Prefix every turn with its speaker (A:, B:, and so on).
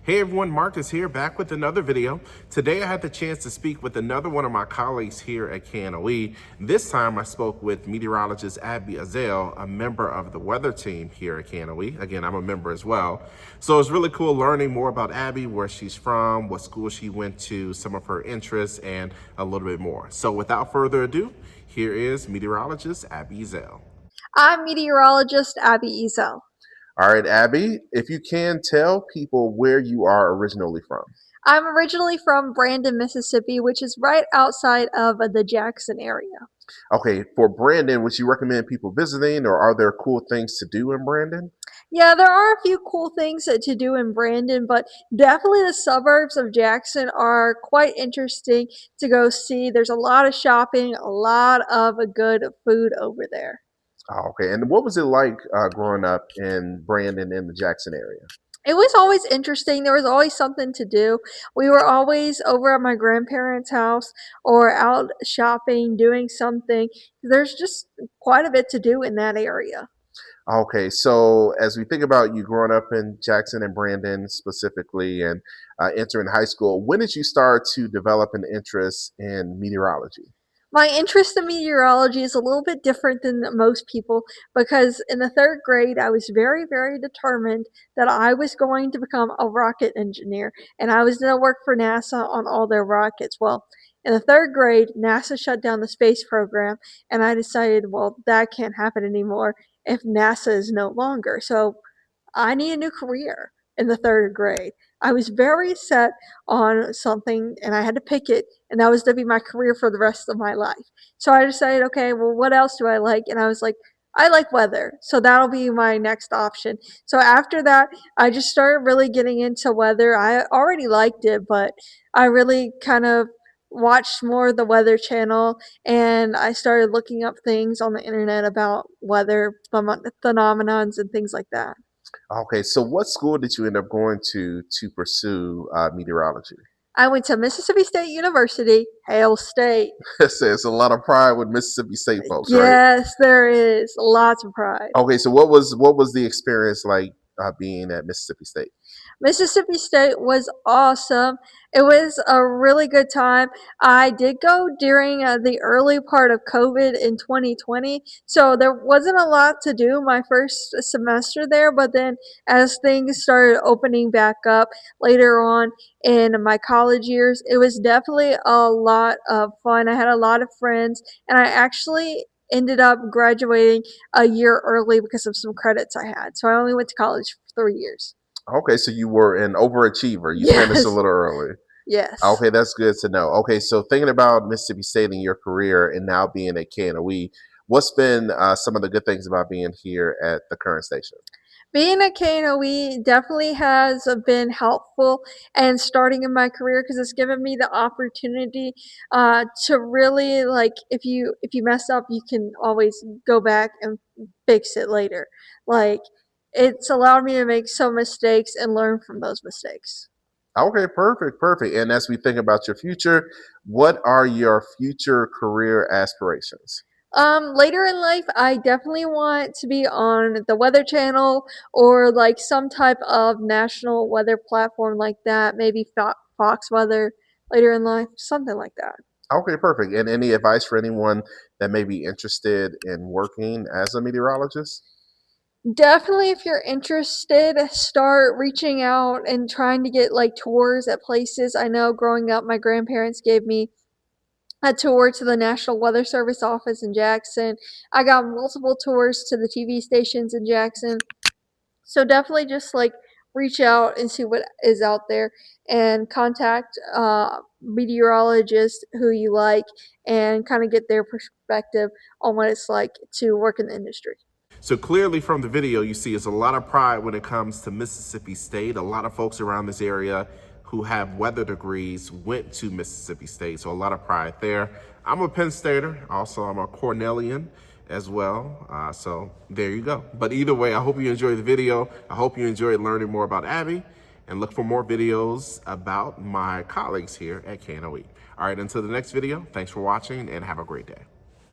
A: Hey everyone, Marcus here, back with another video. Today I had the chance to speak with another one of my colleagues here at KNOE. This time I spoke with meteorologist Abby Ezell, a member of the weather team here at KNOE. Again, I'm a member as well. So it's really cool learning more about Abby, where she's from, what school she went to, some of her interests, and a little bit more. So without further ado, here is meteorologist Abby Ezell.
B: I'm meteorologist Abby Ezell.
A: All right, Abby, if you can tell people where you are originally from.
B: I'm originally from Brandon, Mississippi, which is right outside of the Jackson area.
A: Okay, for Brandon, would you recommend people visiting, or are there cool things to do in Brandon?
B: Yeah, there are a few cool things to do in Brandon, but definitely the suburbs of Jackson are quite interesting to go see. There's a lot of shopping, a lot of good food over there.
A: Oh, okay, and what was it like growing up in Brandon in the Jackson area?
B: It was always interesting. There was always something to do. We were always over at my grandparents' house or out shopping, doing something. There's just quite a bit to do in that area.
A: Okay, so as we think about you growing up in Jackson and Brandon specifically and entering high school, when did you start to develop an interest in meteorology?
B: My interest in meteorology is a little bit different than most people because in the third grade, I was very, very determined that I was going to become a rocket engineer and I was going to work for NASA on all their rockets. Well, in the third grade, NASA shut down the space program, and I decided, well, that can't happen anymore if NASA is no longer. So I need a new career in the third grade. I was very set on something and I had to pick it, and that was to be my career for the rest of my life. So I decided, okay, well, what else do I like? And I was like, I like weather, so that'll be my next option. So after that, I just started really getting into weather. I already liked it, but I really kind of watched more of the Weather Channel, and I started looking up things on the internet about weather phenomenons and things like that.
A: Okay, so what school did you end up going to pursue meteorology?
B: I went to Mississippi State University, Hail State.
A: It's a lot of pride with Mississippi State folks, right?
B: Yes, there is lots of pride.
A: Okay, so what was the experience like being at Mississippi State?
B: Mississippi State was awesome. It was a really good time. I did go during the early part of COVID in 2020, so there wasn't a lot to do my first semester there. But then, as things started opening back up later on in my college years, it was definitely a lot of fun. I had a lot of friends, and I actually ended up graduating a year early because of some credits I had. So I only went to college for 3 years.
A: Okay, so you were an overachiever. You finished a
B: Yes.
A: little early.
B: Yes.
A: Okay, that's good to know. Okay, so thinking about Mississippi State in your career and now being at KNOE, what's been some of the good things about being here at the current station?
B: Being at KNOE definitely has been helpful and starting in my career because it's given me the opportunity to really like if you mess up you can always go back and fix it later. Like it's allowed me to make some mistakes and learn from those mistakes.
A: Okay, perfect, perfect. And as we think about your future, what are your future career aspirations?
B: Later in life, I definitely want to be on the Weather Channel or like some type of national weather platform like that. Maybe Fox Weather later in life, something like that.
A: Okay, perfect. And any advice for anyone that may be interested in working as a meteorologist?
B: Definitely, if you're interested, start reaching out and trying to get like tours at places. I know growing up, my grandparents gave me a tour to the National Weather Service office in Jackson. I got multiple tours to the TV stations in Jackson. So definitely just like reach out and see what is out there and contact meteorologists who you like and kind of get their perspective on what it's like to work in the industry.
A: So clearly from the video, you see it's a lot of pride when it comes to Mississippi State. A lot of folks around this area who have weather degrees went to Mississippi State. So a lot of pride there. I'm a Penn Stater. Also, I'm a Cornellian as well. So there you go. But either way, I hope you enjoyed the video. I hope you enjoyed learning more about Abby, and look for more videos about my colleagues here at KNOE. All right, until the next video, thanks for watching and have a great day.